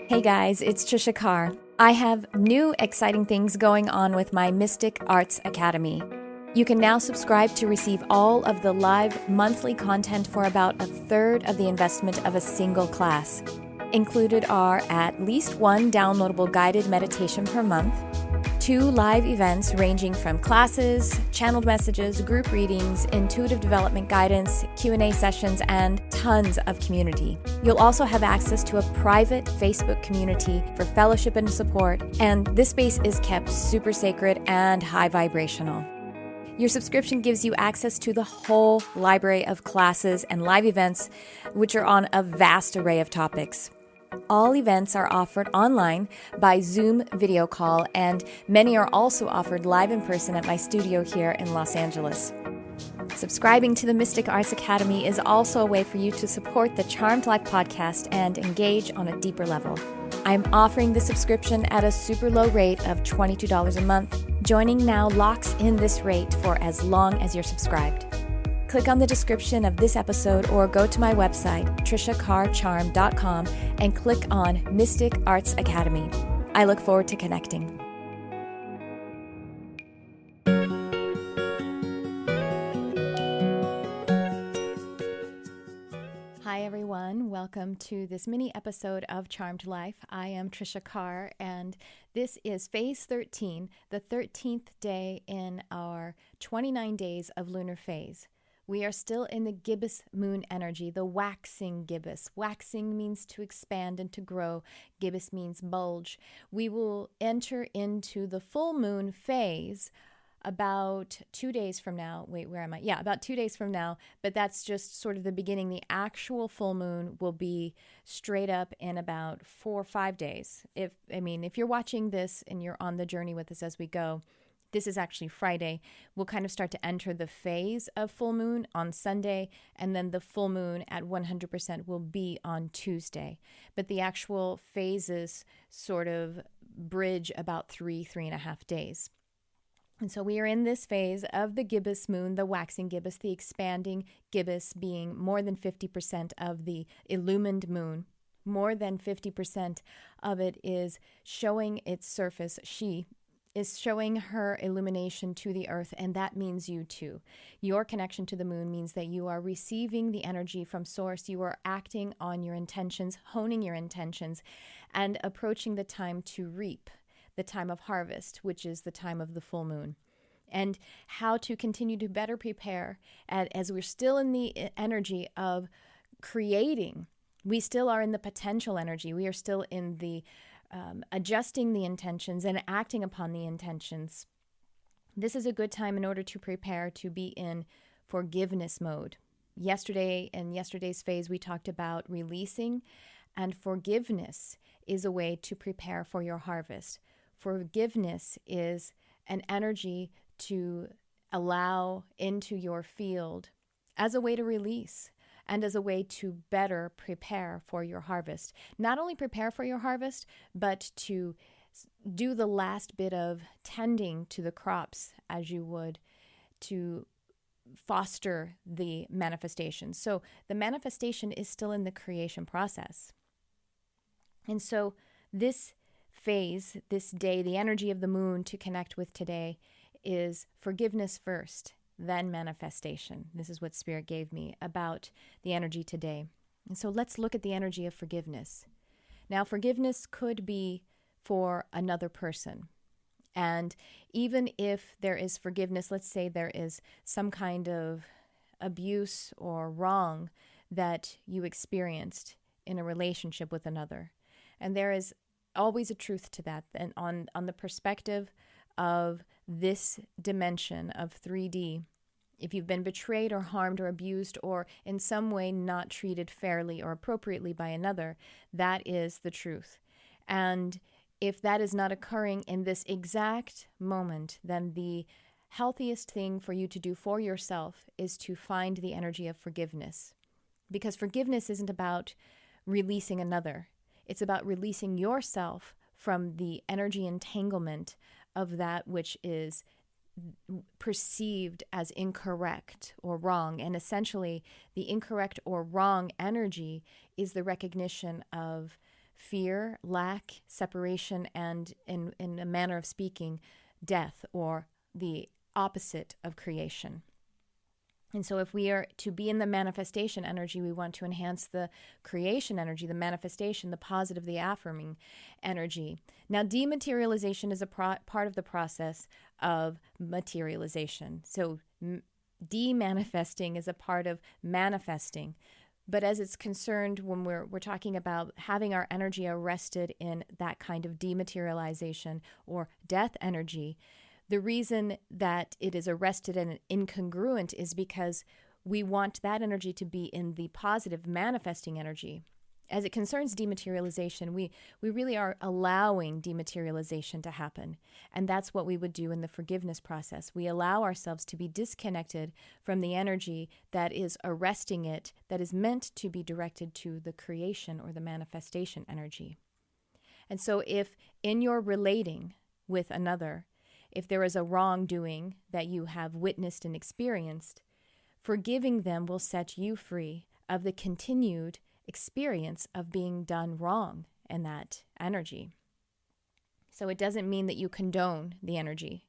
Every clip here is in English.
Hey guys, it's Tricia Carr. I have new exciting things going on with my Mystic Arts Academy. You can now subscribe to receive all of the live monthly content for about a third of the investment of a single class. Included are at least one downloadable guided meditation per month, 2 live events ranging from classes, channeled messages, group readings, intuitive development guidance, Q&A sessions, and tons of community. You'll also have access to a private Facebook community for fellowship and support, and this space is kept super sacred and high vibrational. Your subscription gives you access to the whole library of classes and live events, which are on a vast array of topics. All events are offered online by Zoom video call, and many are also offered live in person at my studio here in Los Angeles. Subscribing to the Mystic Arts Academy is also a way for you to support the Charmed Life podcast and engage on a deeper level. I'm offering the subscription at a super low rate of $22 a month. Joining now locks in this rate for as long as you're subscribed. Click on the description of this episode or go to my website, triciacarcharm.com, and click on Mystic Arts Academy. I look forward to connecting. Hi everyone, welcome to this mini episode of Charmed Life. I am Tricia Carr, and this is Phase 13, the 13th day in our 29 days of lunar phase. We are still in the gibbous moon energy, the waxing gibbous. Waxing means to expand and to grow. Gibbous means bulge. We will enter into the full moon phase about 2 days from now. Wait, where am I? Yeah, about 2 days from now. But that's just sort of the beginning. The actual full moon will be straight up in about 4 or 5 days. If you're watching this and you're on the journey with us as we go, this is actually Friday. We'll kind of start to enter the phase of full moon on Sunday, and then the full moon at 100% will be on Tuesday. But the actual phases sort of bridge about 3.5 days. And so we are in this phase of the gibbous moon, the waxing gibbous, the expanding gibbous being more than 50% of the illumined moon. More than 50% of it is showing its surface. She is showing her illumination to the earth, and that means you too. Your connection to the moon means that you are receiving the energy from source. You are acting on your intentions, honing your intentions, and approaching the time to reap, the time of harvest, which is the time of the full moon. And how to continue to better prepare as we're still in the energy of creating. We still are in the potential energy. We are still in the adjusting the intentions and acting upon the intentions. This is a good time in order to prepare to be in forgiveness mode. In yesterday's phase, we talked about releasing, and forgiveness is a way to prepare for your harvest. Forgiveness is an energy to allow into your field as a way to release and as a way to better prepare for your harvest. Not only prepare for your harvest, but to do the last bit of tending to the crops as you would to foster the manifestation. So the manifestation is still in the creation process. And so this phase, this day, the energy of the moon to connect with today is forgiveness first, then manifestation. This is what Spirit gave me about the energy today. And so let's look at the energy of forgiveness. Now, forgiveness could be for another person. And even if there is forgiveness, let's say there is some kind of abuse or wrong that you experienced in a relationship with another. And there is always a truth to that. And on the perspective of this dimension of 3D, if you've been betrayed or harmed or abused or in some way not treated fairly or appropriately by another, that is the truth. And if that is not occurring in this exact moment, then the healthiest thing for you to do for yourself is to find the energy of forgiveness. Because forgiveness isn't about releasing another. It's about releasing yourself from the energy entanglement of that which is perceived as incorrect or wrong. And essentially, the incorrect or wrong energy is the recognition of fear, lack, separation, and in a manner of speaking, death, or the opposite of creation. And so if we are to be in the manifestation energy, we want to enhance the creation energy, the manifestation, the positive, the affirming energy. Now, dematerialization is a part of the process of materialization. So de-manifesting is a part of manifesting. But as it's concerned, when we're talking about having our energy arrested in that kind of dematerialization or death energy, the reason that it is arrested and incongruent is because we want that energy to be in the positive manifesting energy. As it concerns dematerialization, we really are allowing dematerialization to happen. And that's what we would do in the forgiveness process. We allow ourselves to be disconnected from the energy that is arresting it, that is meant to be directed to the creation or the manifestation energy. And so if in your relating with another, if there is a wrongdoing that you have witnessed and experienced, forgiving them will set you free of the continued experience of being done wrong in that energy. So it doesn't mean that you condone the energy.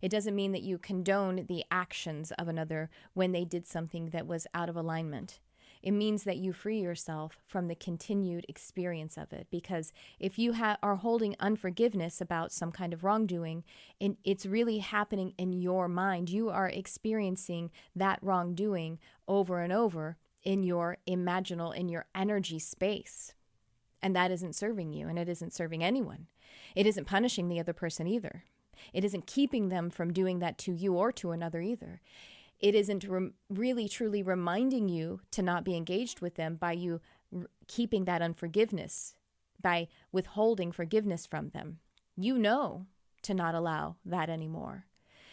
It doesn't mean that you condone the actions of another when they did something that was out of alignment. It means that you free yourself from the continued experience of it. Because if you are holding unforgiveness about some kind of wrongdoing, and it's really happening in your mind, you are experiencing that wrongdoing over and over in your imaginal, in your energy space. And that isn't serving you, and it isn't serving anyone. It isn't punishing the other person either. It isn't keeping them from doing that to you or to another either. It isn't really truly reminding you to not be engaged with them by you keeping that unforgiveness, by withholding forgiveness from them. You know to not allow that anymore.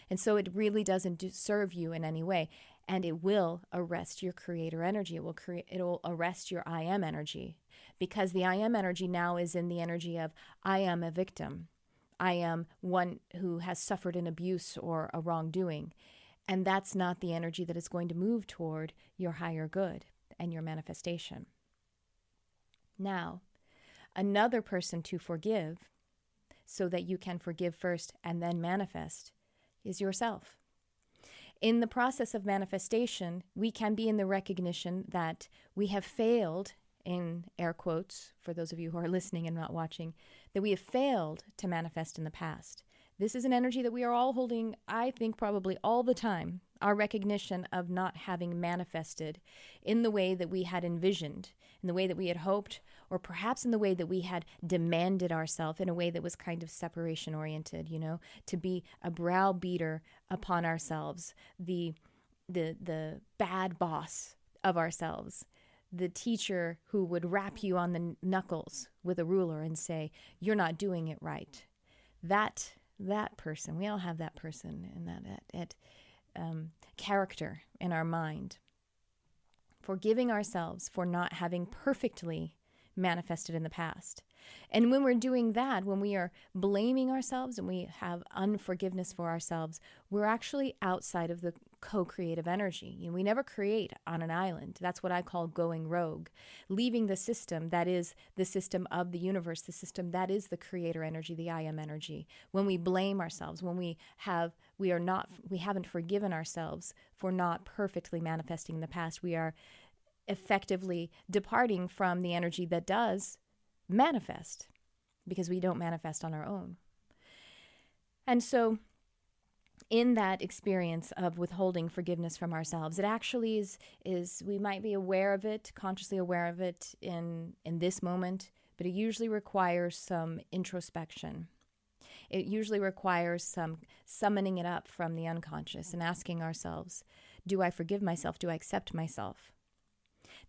And so it really doesn't serve you in any way. And it will arrest your creator energy. It will arrest your I am energy. Because the I am energy now is in the energy of I am a victim. I am one who has suffered an abuse or a wrongdoing. And that's not the energy that is going to move toward your higher good and your manifestation. Now, another person to forgive so that you can forgive first and then manifest is yourself. In the process of manifestation, we can be in the recognition that we have failed, in air quotes, for those of you who are listening and not watching, that we have failed to manifest in the past. This is an energy that we are all holding, I think, probably all the time, our recognition of not having manifested in the way that we had envisioned, in the way that we had hoped, or perhaps in the way that we had demanded ourselves, in a way that was kind of separation-oriented, to be a browbeater upon ourselves, the bad boss of ourselves, the teacher who would rap you on the knuckles with a ruler and say, you're not doing it right. That person, we all have that person and that character in our mind. Forgiving ourselves for not having perfectly manifested in the past. And when we're doing that, when we are blaming ourselves and we have unforgiveness for ourselves, we're actually outside of the co-creative energy. We never create on an island. That's what I call going rogue, leaving the system that is the system of the universe, the system that is the creator energy, the I am energy. When we blame ourselves, when we haven't forgiven ourselves for not perfectly manifesting in the past, we are effectively departing from the energy that does manifest, because we don't manifest on our own. And so in that experience of withholding forgiveness from ourselves, it actually is we might be aware of it, consciously aware of it in this moment, but it usually requires some introspection. It usually requires some summoning it up from the unconscious and asking ourselves, do I forgive myself? Do I accept myself?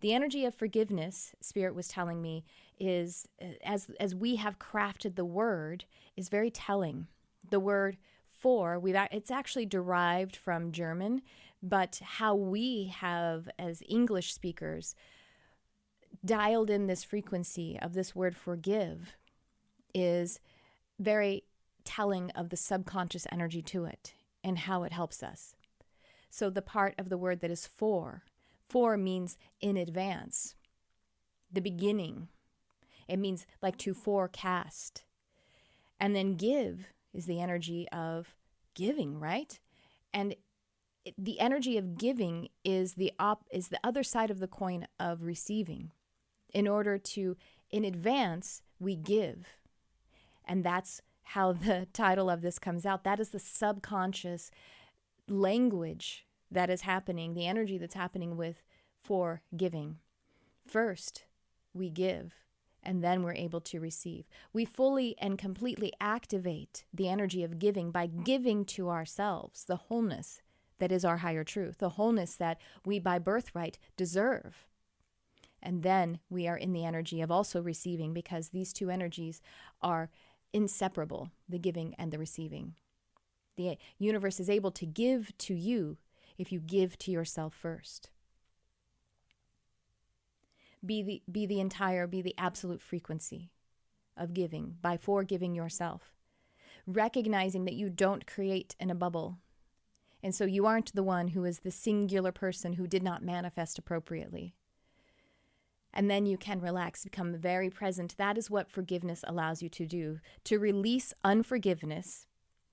The energy of forgiveness, Spirit was telling me, is, as we have crafted the word, is very telling. The word for, it's actually derived from German, but how we have, as English speakers, dialed in this frequency of this word forgive is very telling of the subconscious energy to it and how it helps us. So the part of the word that is for means in advance, the beginning. It means like to forecast. And then give is the energy of giving, right? And the energy of giving is the other side of the coin of receiving. In order to, in advance, we give. And that's how the title of this comes out. That is the subconscious language that is happening, the energy that's happening for giving. First, we give, and then we're able to receive. We fully and completely activate the energy of giving by giving to ourselves the wholeness that is our higher truth, the wholeness that we by birthright deserve. And then we are in the energy of also receiving, because these two energies are inseparable, the giving and the receiving. The universe is able to give to you if you give to yourself first. Be the absolute frequency of giving by forgiving yourself. Recognizing that you don't create in a bubble. And so you aren't the one who is the singular person who did not manifest appropriately. And then you can relax, become very present. That is what forgiveness allows you to do. To release unforgiveness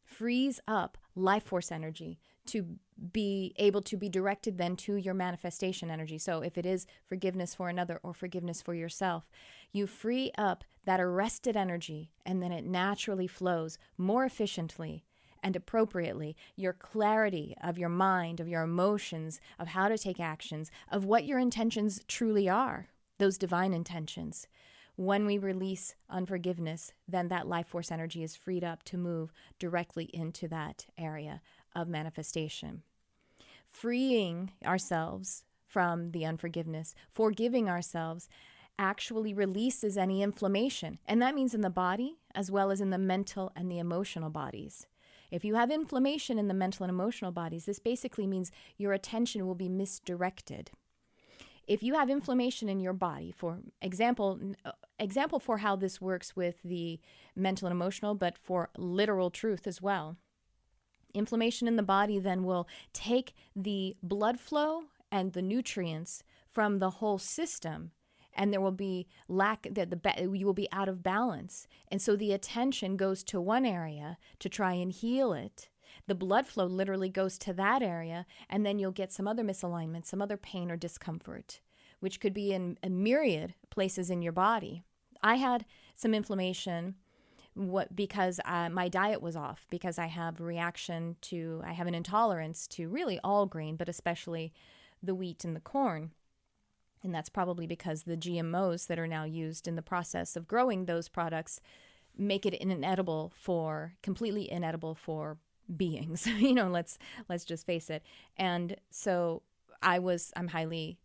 frees up life force energy to be able to be directed then to your manifestation energy. So if it is forgiveness for another or forgiveness for yourself, you free up that arrested energy, and then it naturally flows more efficiently and appropriately. Your clarity of your mind, of your emotions, of how to take actions, of what your intentions truly are, those divine intentions. When we release unforgiveness, then that life force energy is freed up to move directly into that area of manifestation. Freeing ourselves from the unforgiveness, forgiving ourselves, actually releases any inflammation. And that means in the body as well as in the mental and the emotional bodies. If you have inflammation in the mental and emotional bodies, this basically means your attention will be misdirected. If you have inflammation in your body, for example for how this works with the mental and emotional, but for literal truth as well. Inflammation in the body then will take the blood flow and the nutrients from the whole system, and there will be you will be out of balance. And so the attention goes to one area to try and heal it. The blood flow literally goes to that area, and then you'll get some other misalignment, some other pain or discomfort, which could be in a myriad places in your body. I had some inflammation because my diet was off, because I have an intolerance to really all grain, but especially the wheat and the corn. And that's probably because the GMOs that are now used in the process of growing those products make it completely inedible for beings. Let's just face it. And so I'm highly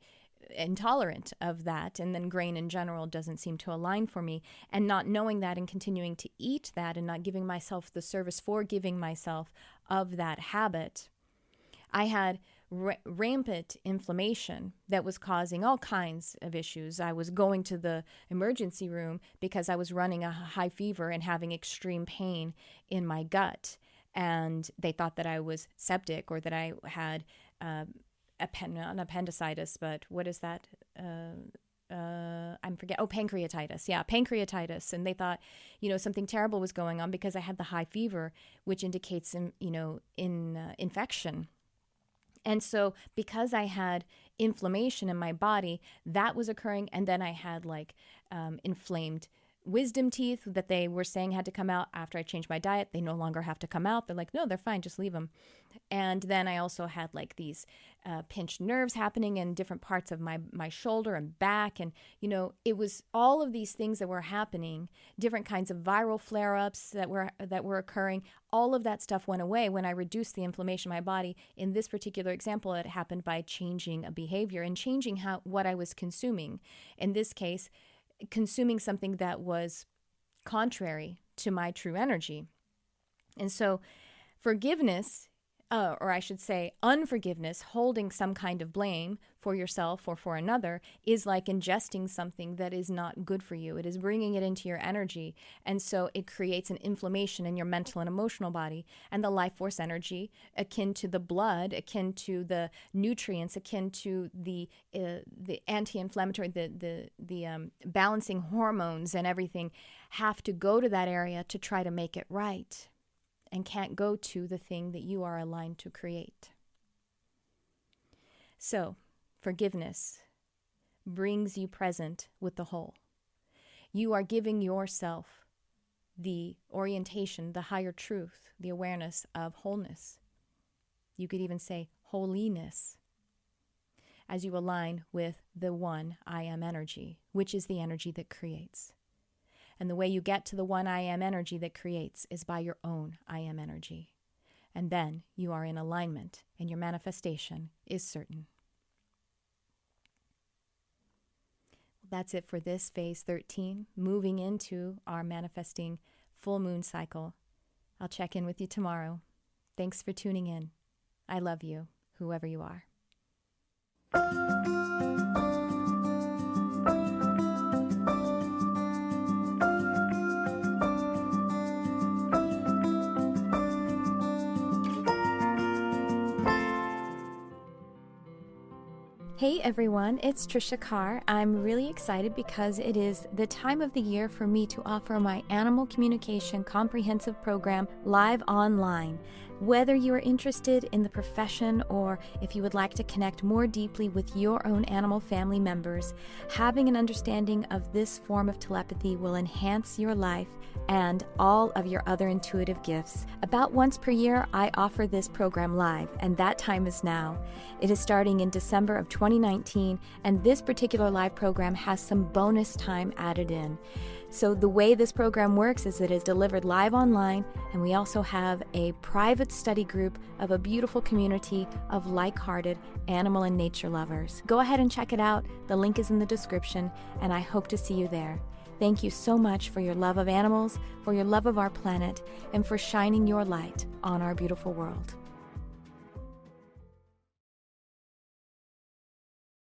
intolerant of that, and then grain in general doesn't seem to align for me. And not knowing that and continuing to eat that and not giving myself the service for giving myself of that habit, I had rampant inflammation that was causing all kinds of issues. I was going to the emergency room because I was running a high fever and having extreme pain in my gut, and they thought that I was septic or that I had not appendicitis, but what is that? Pancreatitis. Yeah, pancreatitis. And they thought, something terrible was going on because I had the high fever, which indicates, infection. And so because I had inflammation in my body, that was occurring. And then I had inflamed wisdom teeth that they were saying had to come out after I changed my diet. They no longer have to come out. They're like, no, they're fine. Just leave them. And then I also had these pinched nerves happening in different parts of my shoulder and back. And, it was all of these things that were happening, different kinds of viral flare-ups that were occurring. All of that stuff went away when I reduced the inflammation in my body. In this particular example, it happened by changing a behavior and changing what I was consuming. In this case, consuming something that was contrary to my true energy. And so forgiveness or I should say unforgiveness, holding some kind of blame for yourself or for another, is like ingesting something that is not good for you. It is bringing it into your energy. And so it creates an inflammation in your mental and emotional body. And the life force energy, akin to the blood, akin to the nutrients, akin to the anti-inflammatory, the balancing hormones and everything, have to go to that area to try to make it right, and can't go to the thing that you are aligned to create. So, forgiveness brings you present with the whole. You are giving yourself the orientation, the higher truth, the awareness of wholeness. You could even say holiness, as you align with the one I am energy, which is the energy that creates. And the way you get to the one I am energy that creates is by your own I am energy. And then you are in alignment and your manifestation is certain. That's it for this phase 13, moving into our manifesting full moon cycle. I'll check in with you tomorrow. Thanks for tuning in. I love you, whoever you are. Hey everyone, it's Tricia Carr. I'm really excited because it is the time of the year for me to offer my Animal Communication Comprehensive Program live online. Whether you are interested in the profession or if you would like to connect more deeply with your own animal family members, having an understanding of this form of telepathy will enhance your life and all of your other intuitive gifts. About once per year, I offer this program live, and that time is now. It is starting in December of 2019, and this particular live program has some bonus time added in. So the way this program works is it is delivered live online, and we also have a private study group of a beautiful community of like-hearted animal and nature lovers. Go ahead and check it out. The link is in the description, and I hope to see you there. Thank you so much for your love of animals, for your love of our planet, and for shining your light on our beautiful world.